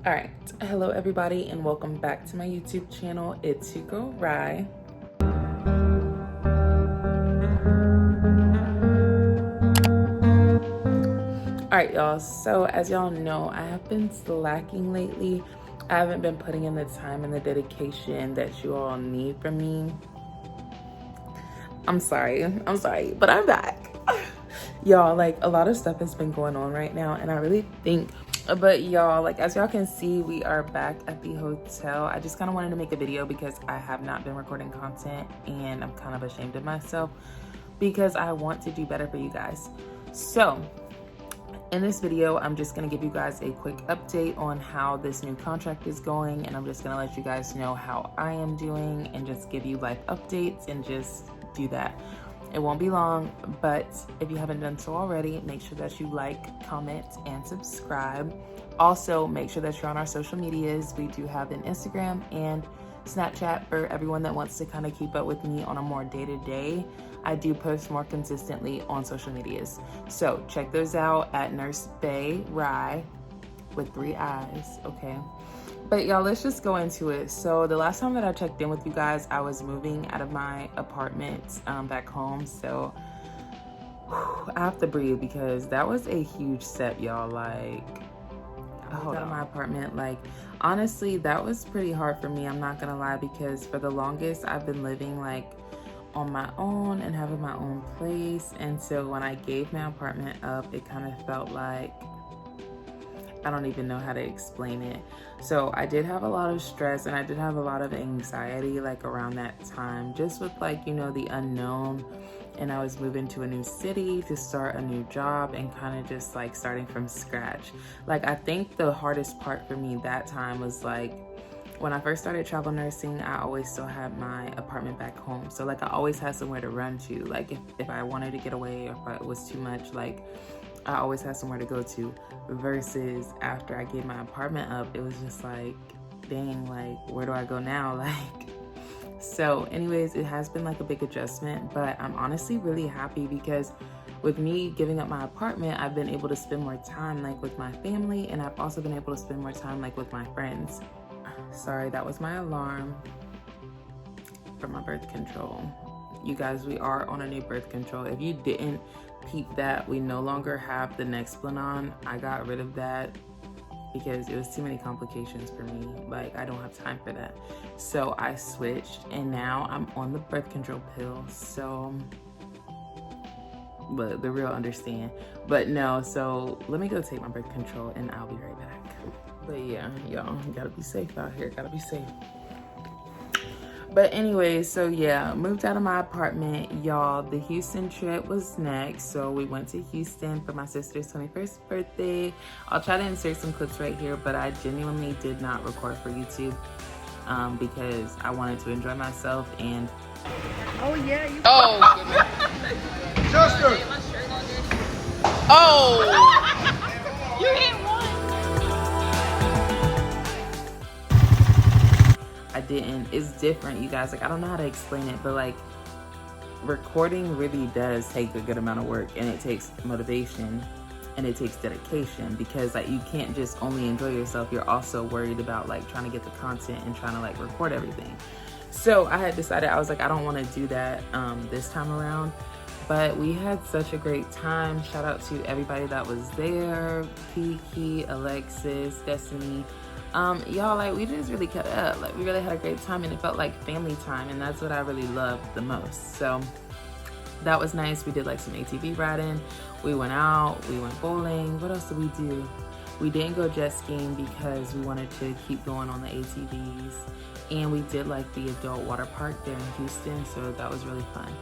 All right, hello everybody and welcome back to my YouTube channel. It's your girl Rye. All right, y'all, so as y'all know, I have been slacking lately. I haven't been putting in the time and the dedication that you all need from me. I'm sorry, but I'm back. Y'all, like, a lot of stuff has been going on right now, and I really think, but y'all, like, as y'all can see, we are back at the hotel. I just kind of wanted to make a video because I have not been recording content, and I'm kind of ashamed of myself because I want to do better for you guys. So in this video, I'm just gonna give you guys a quick update on how this new contract is going, and I'm just gonna let you guys know how I am doing and just give you life updates and just do that. It won't be long, but if you haven't done so already, make sure that you like, comment, and subscribe. Also, make sure that you're on our social medias. We do have an Instagram and Snapchat for everyone that wants to kind of keep up with me on a more day-to-day. I do post more consistently on social medias. So check those out at Nurse Bay Rye with 3 eyes, okay? But y'all, let's just go into it. So the last time that I checked in with you guys, I was moving out of my apartment back home. So I have to breathe because that was a huge step, y'all. Like, out of my apartment, like, honestly, that was pretty hard for me. I'm not gonna lie, because for the longest I've been living like on my own and having my own place. And so when I gave my apartment up, it kind of felt like, I don't even know how to explain it. So I did have a lot of stress and I did have a lot of anxiety like around that time, just with like, you know, the unknown. And I was moving to a new city to start a new job and kind of just like starting from scratch. Like, I think the hardest part for me that time was like, when I first started travel nursing, I always still had my apartment back home. So like, I always had somewhere to run to. Like if I wanted to get away or if it was too much, like I always had somewhere to go to. Versus after I gave my apartment up, it was just like, dang, like where do I go now? Like, so anyways, it has been like a big adjustment, but I'm honestly really happy because with me giving up my apartment, I've been able to spend more time like with my family, and I've also been able to spend more time like with my friends. Sorry, that was my alarm for my birth control. You guys, we are on a new birth control. If you didn't peep that, we no longer have the Nexplanon. I got rid of that because it was too many complications for me. Like, I don't have time for that. So I switched and now I'm on the birth control pill. So, but the real understand. But no, so let me go take my birth control and I'll be right back. But yeah, y'all, gotta be safe out here, gotta be safe. But anyway, so yeah, moved out of my apartment, y'all. The Houston trip was next. So we went to Houston for my sister's 21st birthday. I'll try to insert some clips right here, but I genuinely did not record for YouTube because I wanted to enjoy myself. And oh yeah, you Chester! oh, you hit one. I didn't. It's different, you guys. Like, I don't know how to explain it, but like, recording really does take a good amount of work, and it takes motivation and it takes dedication, because like, you can't just only enjoy yourself. You're also worried about like trying to get the content and trying to like record everything. So I had decided, I was like, I don't want to do that this time around. But we had such a great time. Shout out to everybody that was there: Kiki, Alexis, Destiny. Y'all, like, we just really cut up. Like, we really had a great time, and it felt like family time, and that's what I really loved the most. So that was nice. We did like some ATV riding. We went out, we went bowling. What else did we do? We didn't go jet skiing because we wanted to keep going on the ATVs. And we did like the adult water park there in Houston, so that was really fun.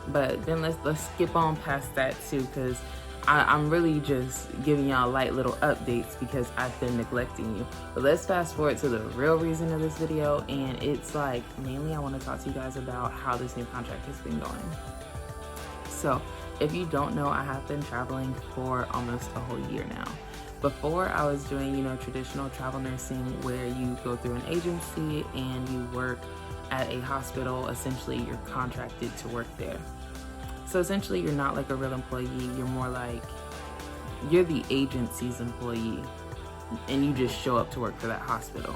But then let's skip on past that too, because I'm really just giving y'all light little updates because I've been neglecting you. But let's fast forward to the real reason of this video, and it's like, mainly I want to talk to you guys about how this new contract has been going. So if you don't know, I have been traveling for almost a whole year now. Before, I was doing, you know, traditional travel nursing where you go through an agency and you work at a hospital. Essentially, you're contracted to work there. So essentially, you're not like a real employee. You're more like, you're the agency's employee. and you just show up to work for that hospital.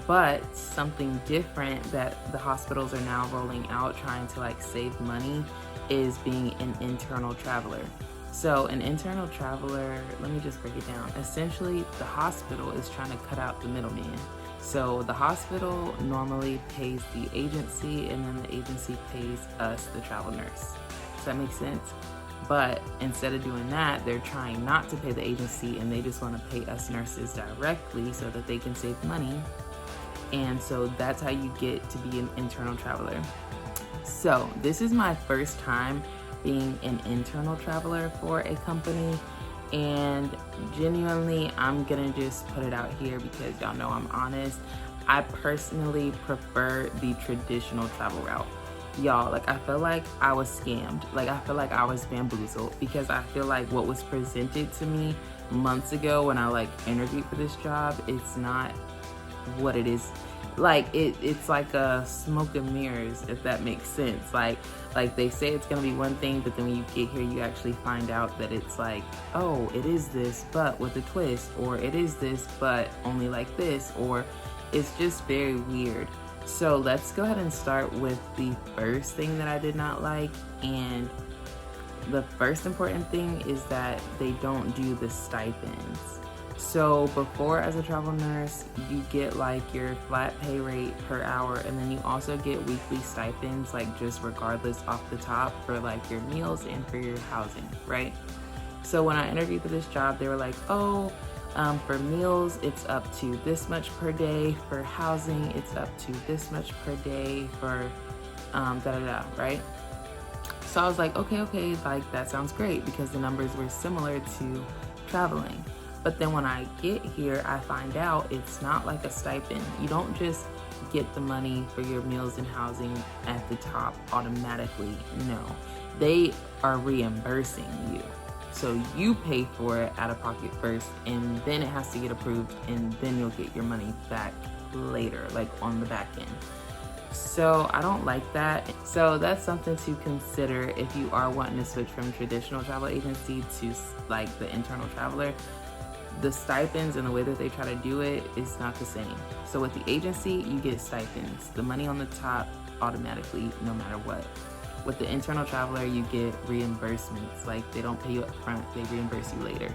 But something different that the hospitals are now rolling out, trying to like save money, is being an internal traveler. So an internal traveler, let me just break it down. Essentially, the hospital is trying to cut out the middleman. So the hospital normally pays the agency, and then the agency pays us, the travel nurse. Does that make sense? But instead of doing that, they're trying not to pay the agency, and they just want to pay us nurses directly so that they can save money. And so that's how you get to be an internal traveler. So this is my first time being an internal traveler for a company, and genuinely, I'm gonna just put it out here because y'all know I'm honest. I personally prefer the traditional travel route. Y'all, like, I feel like I was scammed. Like, I feel like I was bamboozled, because I feel like what was presented to me months ago when I like interviewed for this job, it's not what it is. Like, it's like a smoke and mirrors, if that makes sense. Like they say it's gonna be one thing, but then when you get here, you actually find out that it's like, oh, it is this, but with a twist, or it is this, but only like this, or it's just very weird. So let's go ahead and start with the first thing that I did not like. And the first important thing is that they don't do the stipends. So before, as a travel nurse, you get like your flat pay rate per hour, and then you also get weekly stipends, like just regardless off the top, for like your meals and for your housing, right? So when I interviewed for this job, they were like, oh, for meals, it's up to this much per day. For housing, it's up to this much per day. For right? So I was like, okay, like that sounds great, because the numbers were similar to traveling. But then when I get here, I find out it's not like a stipend. You don't just get the money for your meals and housing at the top automatically. No, they are reimbursing you. So you pay for it out of pocket first, and then it has to get approved, and then you'll get your money back later, like on the back end. So I don't like that. So that's something to consider if you are wanting to switch from traditional travel agency to like the internal traveler. The stipends and the way that they try to do it is not the same. So with the agency, you get stipends, the money on the top automatically, no matter what. With the internal traveler, you get reimbursements. Like, they don't pay you up front, they reimburse you later.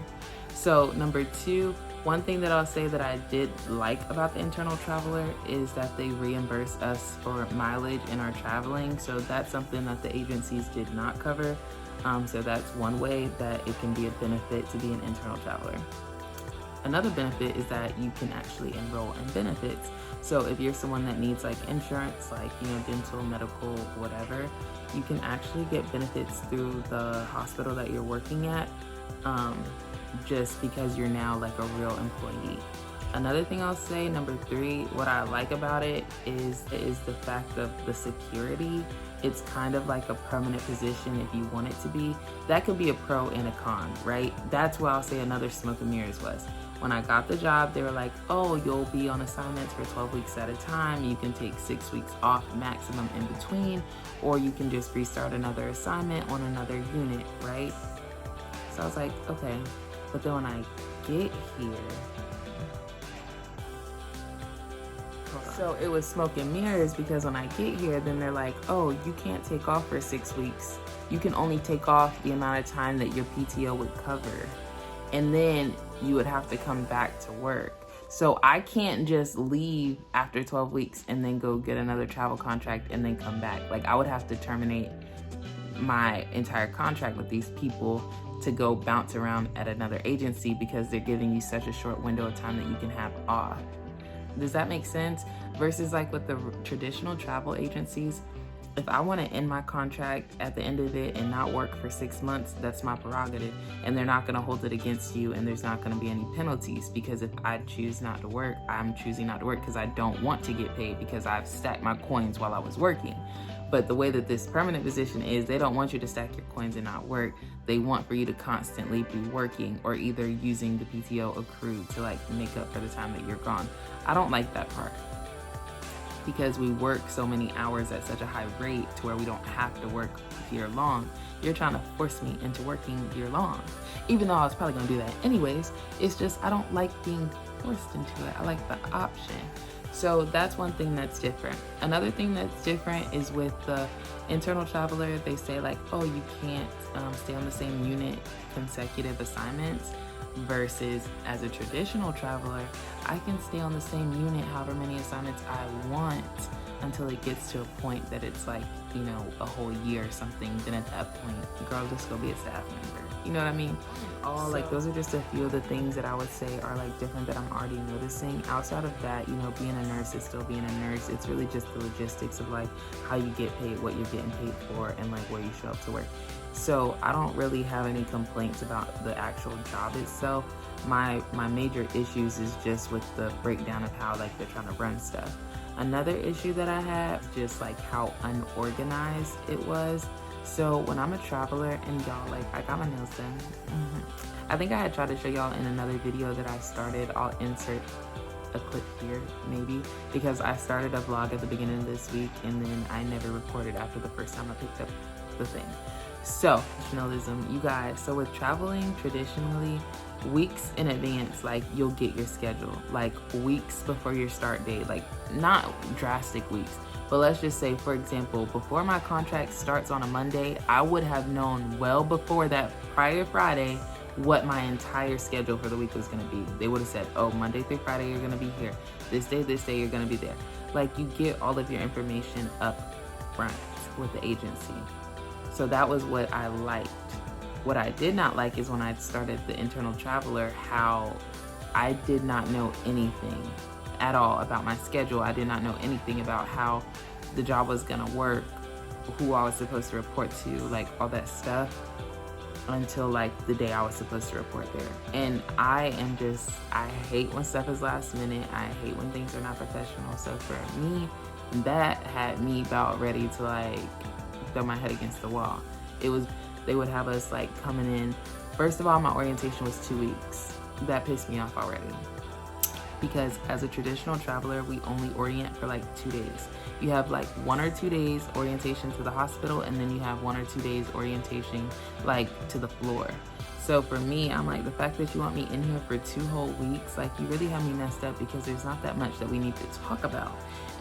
So number two, one thing that I'll say that I did like about the internal traveler is that they reimburse us for mileage in our traveling. So that's something that the agencies did not cover. So that's one way that it can be a benefit to be an internal traveler. Another benefit is that you can actually enroll in benefits. So if you're someone that needs like insurance, like, you know, dental, medical, whatever, you can actually get benefits through the hospital that you're working at, just because you're now like a real employee. Another thing I'll say, number three, what I like about it is the fact of the security. It's kind of like a permanent position if you want it to be. That could be a pro and a con, right? That's why I'll say another smoke and mirrors was. When I got the job, they were like, oh, you'll be on assignments for 12 weeks at a time. You can take 6 weeks off maximum in between, or you can just restart another assignment on another unit, right? So I was like, okay. But then when I get here, so it was smoke and mirrors, because when I get here, then they're like, oh, you can't take off for 6 weeks. You can only take off the amount of time that your PTO would cover. And then you would have to come back to work. So I can't just leave after 12 weeks and then go get another travel contract and then come back. Like, I would have to terminate my entire contract with these people to go bounce around at another agency, because they're giving you such a short window of time that you can have off. Does that make sense? Versus like with the traditional travel agencies, if I want to end my contract at the end of it and not work for 6 months, that's my prerogative, and they're not going to hold it against you, and there's not going to be any penalties, because if I choose not to work, I'm choosing not to work because I don't want to get paid, because I've stacked my coins while I was working. But the way that this permanent position is, they don't want you to stack your coins and not work. They want for you to constantly be working, or either using the PTO accrued to like make up for the time that you're gone. I don't like that part. because we work so many hours at such a high rate to where we don't have to work year long. You're trying to force me into working year long, even though I was probably gonna do that anyways. It's just I don't like being forced into it. I like the option. So that's one thing that's different. Another thing that's different is with the internal traveler. They say like, oh, you can't stay on the same unit consecutive assignments, versus as a traditional traveler, I can stay on the same unit however many assignments I want until it gets to a point that it's like, you know, a whole year or something. Then at that point, girl, just go be a staff member. You know what I mean? Like those are just a few of the things that I would say are like different that I'm already noticing. Outside of that, you know, being a nurse is still being a nurse. It's really just the logistics of like how you get paid, what you're getting paid for, and like where you show up to work. So I don't really have any complaints about the actual job itself. My major issues is just with the breakdown of how like they're trying to run stuff. Another issue that I have is just like how unorganized it was. So when I'm a traveler, and y'all, like I got my nails done. I think I had tried to show y'all in another video that I started. I'll insert a clip here maybe, because I started a vlog at the beginning of this week and then I never recorded after the first time I picked up the thing. So, traditionalism, you guys. So with traveling traditionally, weeks in advance, like you'll get your schedule, like weeks before your start date, like not drastic weeks, but let's just say, for example, before my contract starts on a Monday, I would have known well before that prior Friday what my entire schedule for the week was going to be. They would have said, oh, Monday through Friday, you're going to be here. This day, you're going to be there. Like you get all of your information up front with the agency. So that was what I liked. What I did not like is when I started the internal traveler, how I did not know anything at all about my schedule. I did not know anything about how the job was gonna work, who I was supposed to report to, like all that stuff, until like the day I was supposed to report there. And I hate when stuff is last minute. I hate when things are not professional. So for me, that had me about ready to like throw my head against the wall. They would have us like coming in. First of all, my orientation was 2 weeks. That pissed me off already. Because as a traditional traveler, we only orient for like 2 days. You have like 1 or 2 days orientation to the hospital, and then you have 1 or 2 days orientation like to the floor. So for me, I'm like, the fact that you want me in here for 2 whole weeks, like you really have me messed up, because there's not that much that we need to talk about.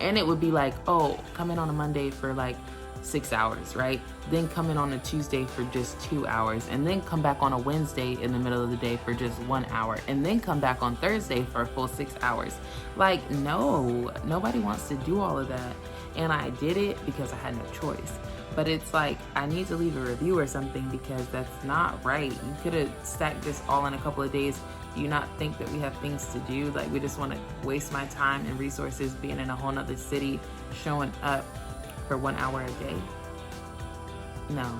And it would be like, oh, come in on a Monday for like 6 hours, right? Then come in on a Tuesday for just 2 hours, and then come back on a Wednesday in the middle of the day for just 1 hour, and then come back on Thursday for a full 6 hours. Like, no, nobody wants to do all of that. And I did it because I had no choice. But it's like, I need to leave a review or something, because that's not right. You could have stacked this all in a couple of days. Do you not think that we have things to do? Like, we just want to waste my time and resources being in a whole nother city, showing up for 1 hour a day? No.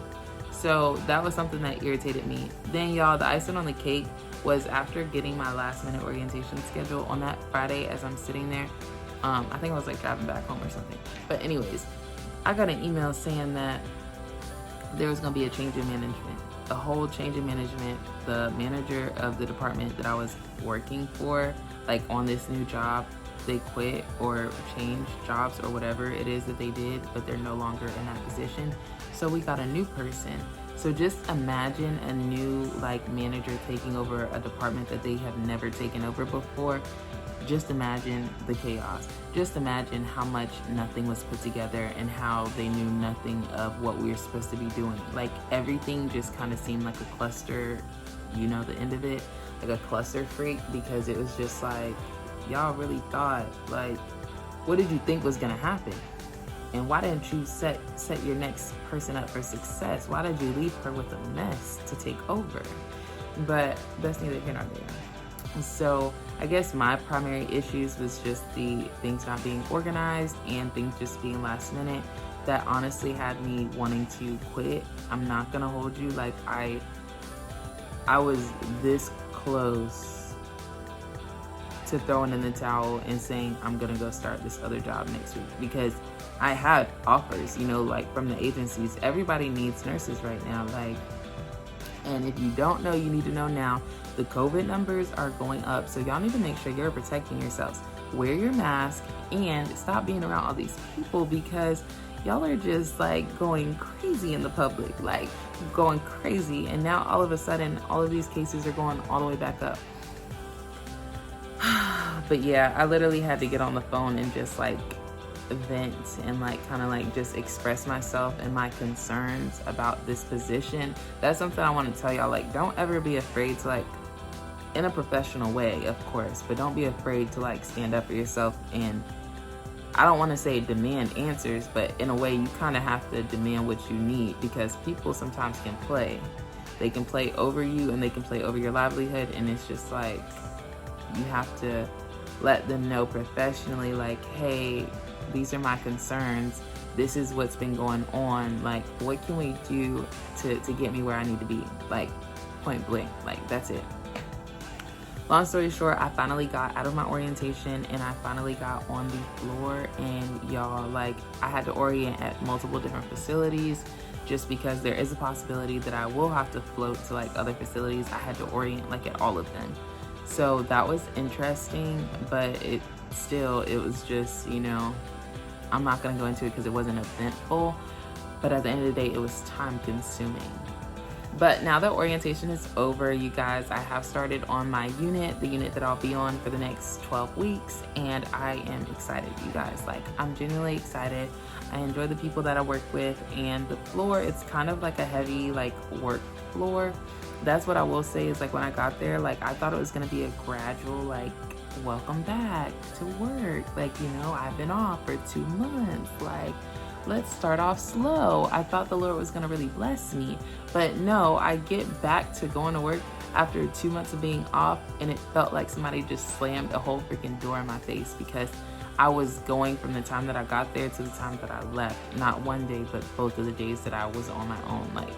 So that was something that irritated me. Then y'all, the icing on the cake was after getting my last minute orientation schedule on that Friday, as I'm sitting there, I think I was like driving back home or something. But anyways, I got an email saying that there was gonna be a change in management, a whole change in management. The manager of the department that I was working for, like on this new job, they quit or changed jobs or whatever it is that they did, but they're no longer in that position. So we got a new person. So just imagine a new like manager taking over a department that they have never taken over before. Just imagine the chaos. Just imagine how much nothing was put together and how they knew nothing of what we were supposed to be doing. Like everything just kind of seemed like a cluster, you know, the end of it, like a cluster freak, because it was just like, y'all really thought, like, what did you think was gonna happen? And why didn't you set your next person up for success? Why did you leave her with a mess to take over? But that's neither here nor there. So I guess my primary issues was just the things not being organized and things just being last minute that honestly had me wanting to quit. I'm not gonna hold you, like I was this close to throwing in the towel and saying I'm gonna go start this other job next week, because I had offers, you know, like from the agencies. Everybody needs nurses right now, like, and if you don't know, you need to know now. the COVID numbers are going up. So y'all need to make sure you're protecting yourselves. Wear your mask and stop being around all these people, because y'all are just like going crazy in the public, like going crazy. And now all of a sudden, all of these cases are going all the way back up. But yeah, I literally had to get on the phone and just like vent and like kind of like just express myself and my concerns about this position. That's something I want to tell y'all. Like, don't ever be afraid to, like, in a professional way, of course, but don't be afraid to like stand up for yourself. And I don't want to say demand answers, but in a way you kind of have to demand what you need, because people sometimes can play. They can play over you and they can play over your livelihood, and it's just like you have to let them know professionally, like, hey, these are my concerns. This is what's been going on. Like, what can we do to get me where I need to be? Like, point blank. Like, that's it. Long story short, I finally got out of my orientation and I finally got on the floor. And y'all, like, I had to orient at multiple different facilities just because there is a possibility that I will have to float to like other facilities. I had to orient like at all of them. So that was interesting, but it was just, you know, I'm not going to go into it because it wasn't eventful, but at the end of the day, it was time consuming. But now that orientation is over, you guys, I have started on my unit, the unit that I'll be on for the next 12 weeks. And I am excited, you guys. Like, I'm genuinely excited. I enjoy the people that I work with, and the floor, it's kind of like a heavy, like, work floor. That's what I will say is, like, when I got there, like, I thought it was going to be a gradual, like, welcome back to work. Like, you know, I've been off for 2 months. Like, let's start off slow. I thought the Lord was going to really bless me. But no, I get back to going to work after 2 months of being off, and it felt like somebody just slammed a whole freaking door in my face, because I was going from the time that I got there to the time that I left. Not one day, but both of the days that I was on my own. Like,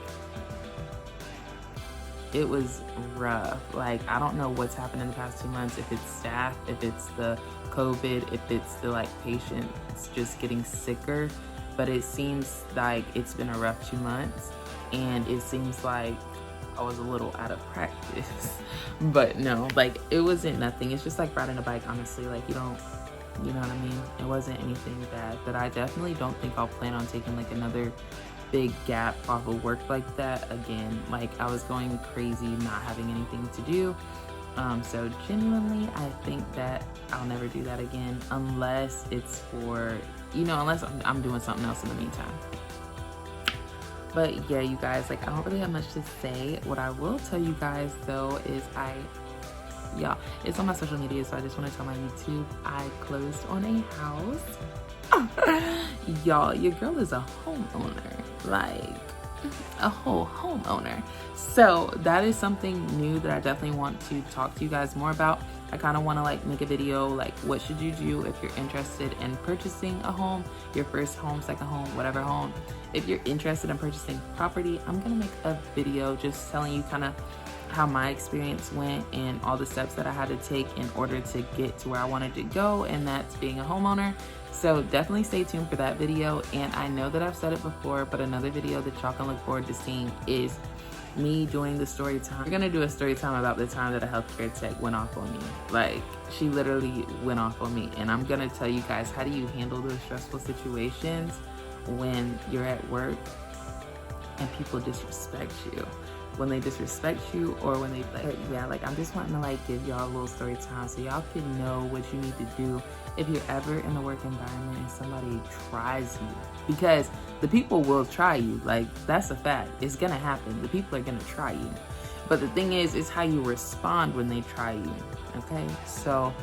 it was rough. Like, I don't know what's happened in the past 2 months, if it's staff, if it's the COVID, if it's the like patients just getting sicker, but it seems like it's been a rough 2 months, and it seems like I was a little out of practice. But no, like, it wasn't nothing. It's just like riding a bike, honestly. Like, you know what I mean? It wasn't anything bad, but I definitely don't think I'll plan on taking like another big gap off of work like that again. Like, I was going crazy, not having anything to do. So genuinely, I think that I'll never do that again, unless it's for, you know, unless I'm doing something else in the meantime. But yeah, you guys, like, I don't really have much to say. What I will tell you guys though is y'all, it's on my social media, so I just want to tell my YouTube, I closed on a house. Y'all, your girl is a homeowner, like a whole homeowner. So that is something new that I definitely want to talk to you guys more about. I kind of want to like make a video like, what should you do if you're interested in purchasing a home, your first home, second home, whatever home. If you're interested in purchasing property, I'm gonna make a video just telling you kind of how my experience went and all the steps that I had to take in order to get to where I wanted to go, and that's being a homeowner. So definitely stay tuned for that video. And I know that I've said it before, but another video that y'all can look forward to seeing is me doing the story time. We're gonna do a story time about the time that a healthcare tech went off on me. Like, she literally went off on me, and I'm gonna tell you guys, how do you handle those stressful situations when you're at work and people disrespect you? When they disrespect you, or when they like, yeah, like, I'm just wanting to like give y'all a little story time so y'all can know what you need to do if you're ever in a work environment and somebody tries you. Because the people will try you. Like, that's a fact. It's gonna happen. The people are gonna try you. But the thing is how you respond when they try you. Okay? So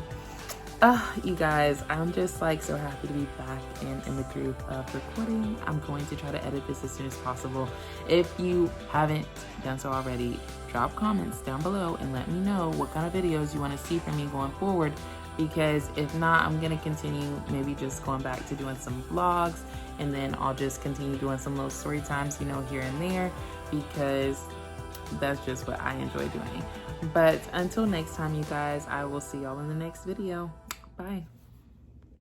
you guys, I'm just like so happy to be back in the groove of recording. I'm going to try to edit this as soon as possible. If you haven't done so already, drop comments down below and let me know what kind of videos you want to see from me going forward, because if not, I'm going to continue maybe just going back to doing some vlogs, and then I'll just continue doing some little story times, you know, here and there, because that's just what I enjoy doing. But until next time, you guys, I will see y'all in the next video. Bye.